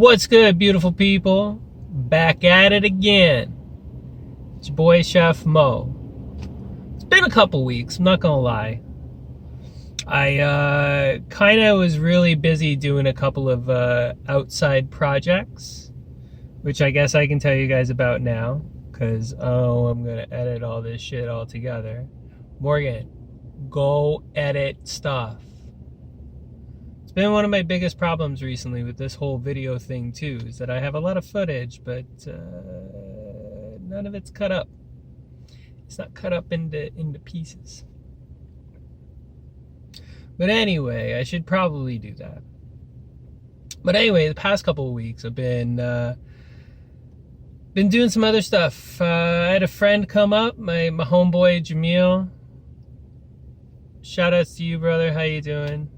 What's good, beautiful people? Back at it again. It's your boy, Chef Mo. It's been a couple weeks, I'm not gonna lie. I kind of was really busy doing a couple of outside projects, which I guess I can tell you guys about now, because, I'm gonna edit all this shit all together. Morgan, go edit stuff. It's been one of my biggest problems recently with this whole video thing too, is that I have a lot of footage, but none of it's cut up. It's not cut up into pieces. But anyway, I should probably do that. But anyway, the past couple of weeks I've been doing some other stuff. I had a friend come up, my homeboy Jamil. Shout outs to you, brother. How you doing?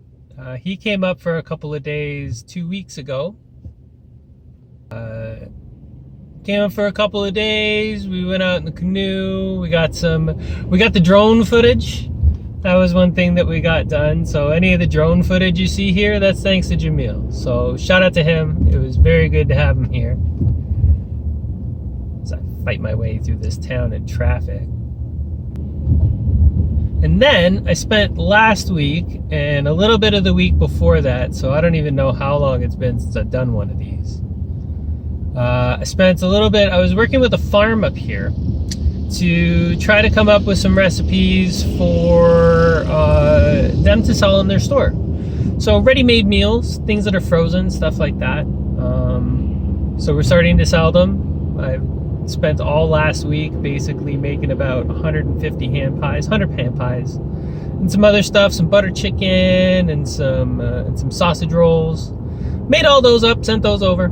He came up for a couple of days 2 weeks ago. Came up for a couple of days. We went out in the canoe. We got the drone footage. That was one thing that we got done. So any of the drone footage you see here, that's thanks to Jamil. So shout out to him. It was very good to have him here. As I fight my way through this town in traffic. And then I spent last week and a little bit of the week before that, so I don't even know how long it's been since I've done one of these. I spent a little bit, I was working with a farm up here to try to come up with some recipes for them to sell in their store. So ready-made meals, things that are frozen, stuff like that. So we're starting to sell them. I've spent all last week basically making about 150 hand pies, 100 hand pies, and some other stuff, some butter chicken and some sausage rolls. Made all those up, sent those over.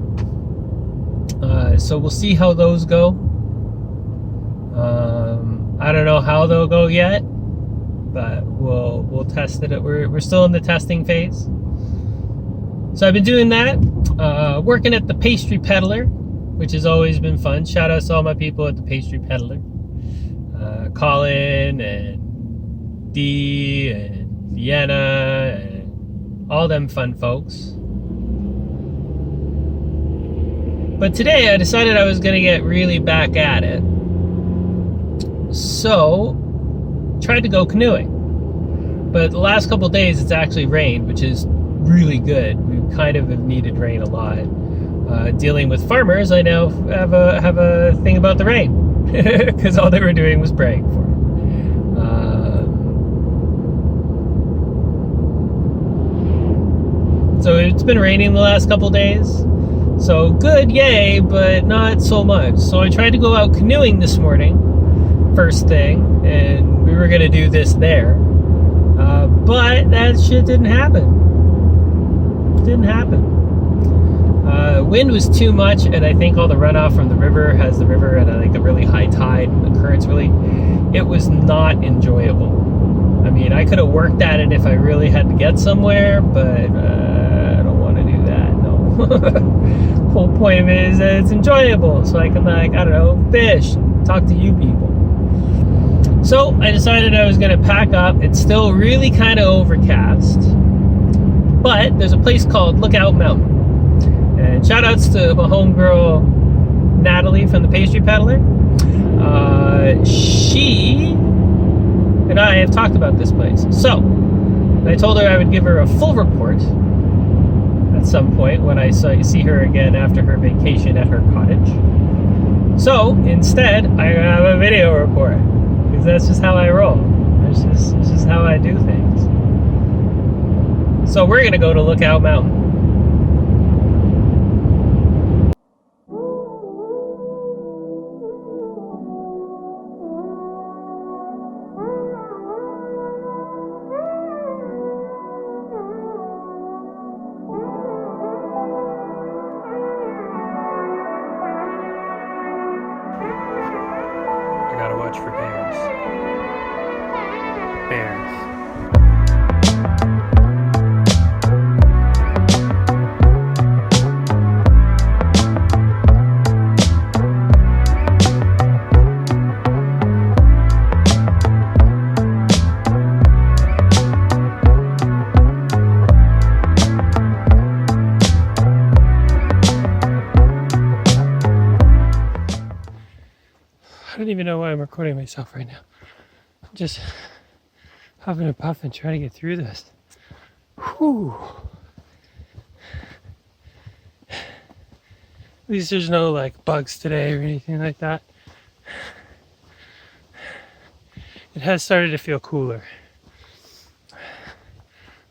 So we'll see how those go. I don't know how they'll go yet, but we'll test it. We're still in the testing phase. So I've been doing that, working at the Pastry Peddler, which has always been fun. Shout out to all my people at the Pastry Peddler. Colin and Dee and Vienna and all them fun folks. But today I decided I was going to get really back at it. So, tried to go canoeing. But the last couple days it's actually rained, which is really good. We kind of have needed rain a lot. Dealing with farmers, I now have a thing about the rain, because all they were doing was praying for it. So it's been raining the last couple days, so good, yay, but not so much. So I tried to go out canoeing this morning, first thing, and we were gonna do this there, but that shit didn't happen. Didn't happen. Wind was too much, and I think all the runoff from the river has the river at a really high tide, and the current's it was not enjoyable. I mean, I could have worked at it if I really had to get somewhere, but I don't want to do that, no. The whole point of it is that it's enjoyable, so I can, I don't know, fish, talk to you people. So I decided I was going to pack up. It's still really kind of overcast, but there's a place called Lookout Mountain. And shout outs to my homegirl Natalie from the Pastry Peddler. She and I have talked about this place. So I told her I would give her a full report at some point when I see her again after her vacation at her cottage. So instead, I have a video report, because that's just how I roll. It's just how I do things. So we're gonna go to Lookout Mountain. I gotta watch for bears. Bears. I don't even know why I'm recording myself right now. I'm just huffing and puffing, trying to get through this. Whew. At least there's no like bugs today or anything like that. It has started to feel cooler.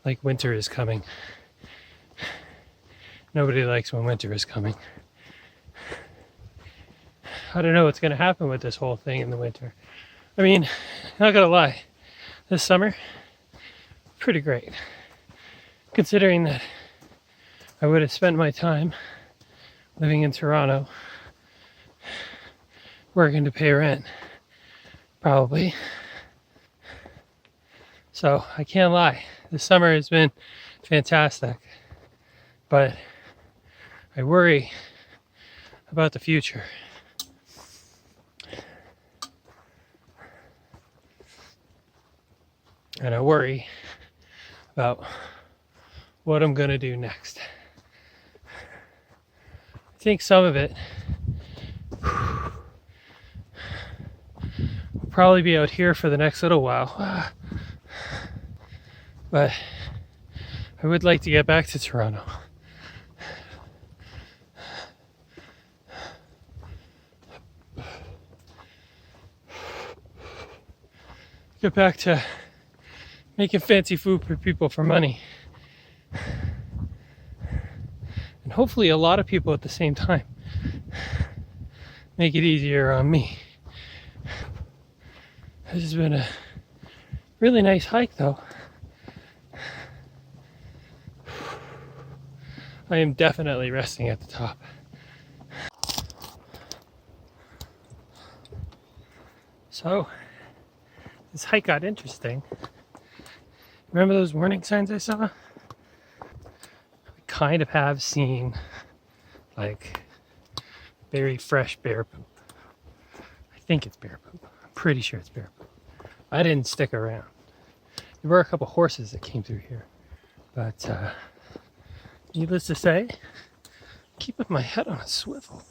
Like winter is coming. Nobody likes when winter is coming. I don't know what's going to happen with this whole thing in the winter. I mean, not gonna lie, this summer, pretty great. Considering that I would have spent my time living in Toronto, working to pay rent, probably. So I can't lie, this summer has been fantastic, but I worry about the future. And I worry about what I'm gonna do next. I think some of it will probably be out here for the next little while. But I would like to get back to Toronto. Get back to making fancy food for people for money. And hopefully a lot of people at the same time. Make it easier on me. This has been a really nice hike though. I am definitely resting at the top. So, this hike got interesting. Remember those warning signs I saw? I kind of have seen like very fresh bear poop. I think it's bear poop. I'm pretty sure it's bear poop. I didn't stick around. There were a couple horses that came through here. But needless to say, keeping my head on a swivel.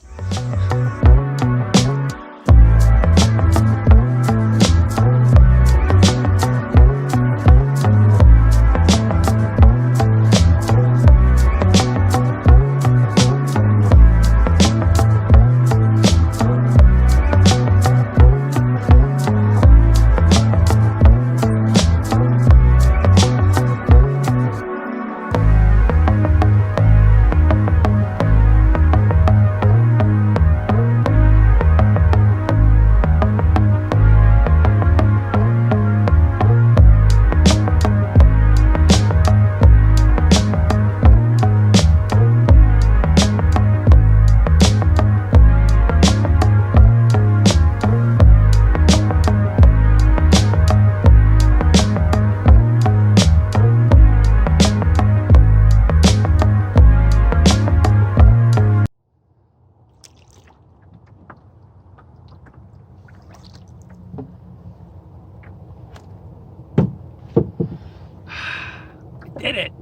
Did it!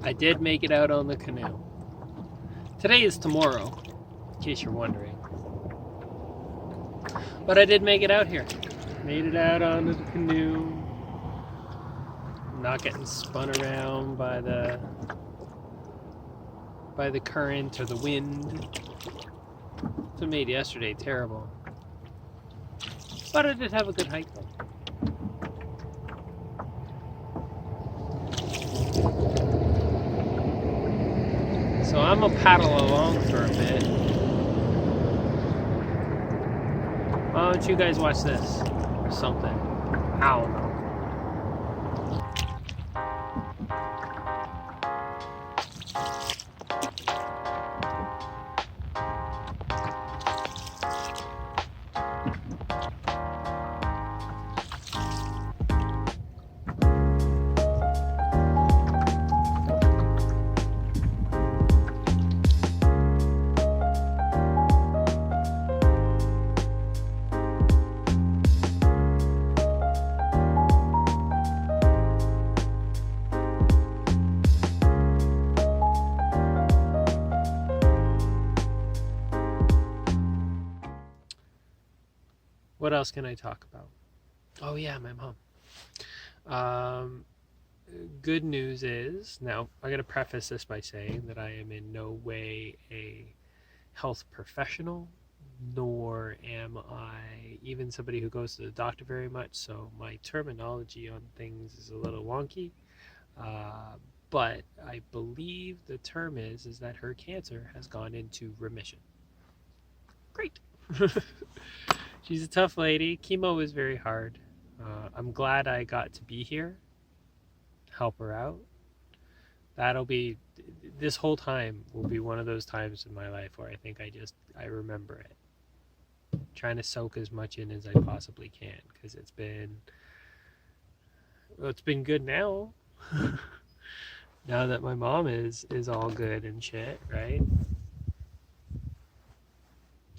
I did make it out on the canoe. Today is tomorrow, in case you're wondering. But I did make it out here. Made it out onto the canoe. Not getting spun around by the current or the wind. That's what made yesterday terrible. But I did have a good hike though. So I'm gonna paddle along for a bit. Why don't you guys watch this? Or something. I don't know. What else can I talk about? Oh yeah, my mom. Good news is, now I gotta preface this by saying that I am in no way a health professional, nor am I even somebody who goes to the doctor very much, so my terminology on things is a little wonky. Uh, but I believe the term is that her cancer has gone into remission. Great. She's a tough lady. Chemo was very hard. I'm glad I got to be here, help her out. That'll be this whole time will be one of those times in my life where I think I remember it, trying to soak as much in as I possibly can, because it's been good now. Now that my mom is all good and shit, right?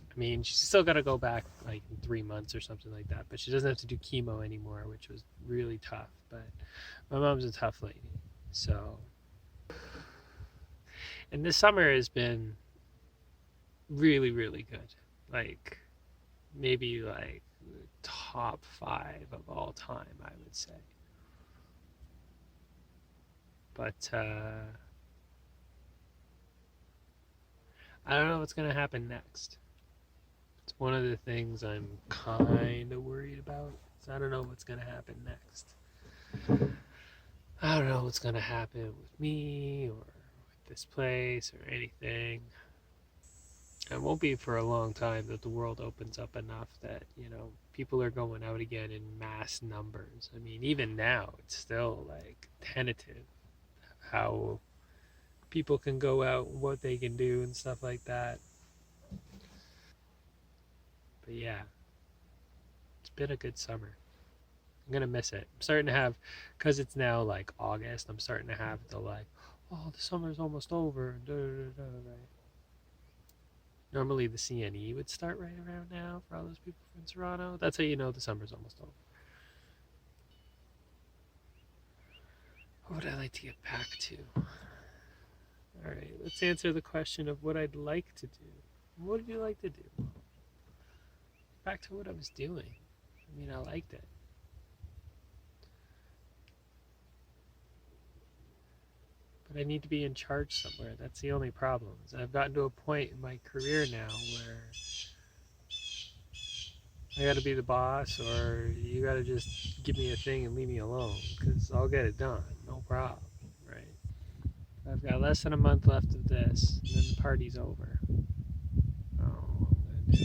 I mean, she's still got to go back like in 3 months or something like that, but she doesn't have to do chemo anymore, which was really tough. But my mom's a tough lady, so. And this summer has been really, really good. Like maybe like top 5 of all time, I would say. But I don't know what's gonna happen next. It's one of the things I'm kind of worried about. So I don't know what's gonna happen next. I don't know what's gonna happen with me or with this place or anything. It won't be for a long time that the world opens up enough that, people are going out again in mass numbers. I mean, even now, it's still like tentative how people can go out, what they can do, and stuff like that. But yeah, it's been a good summer. I'm gonna miss it. I'm starting to have, because it's now like August, I'm starting to have the like, oh, the summer's almost over. Right? Normally the CNE would start right around now for all those people from Toronto. That's how you know the summer's almost over. What would I like to get back to? All right, let's answer the question of what I'd like to do. What would you like to do? Back to what I was doing. I mean, I liked it. But I need to be in charge somewhere. That's the only problem. I've gotten to a point in my career now where I got to be the boss, or you got to just give me a thing and leave me alone, because I'll get it done. No problem, right? I've got less than a month left of this, and then the party's over. Oh, what am I gonna do?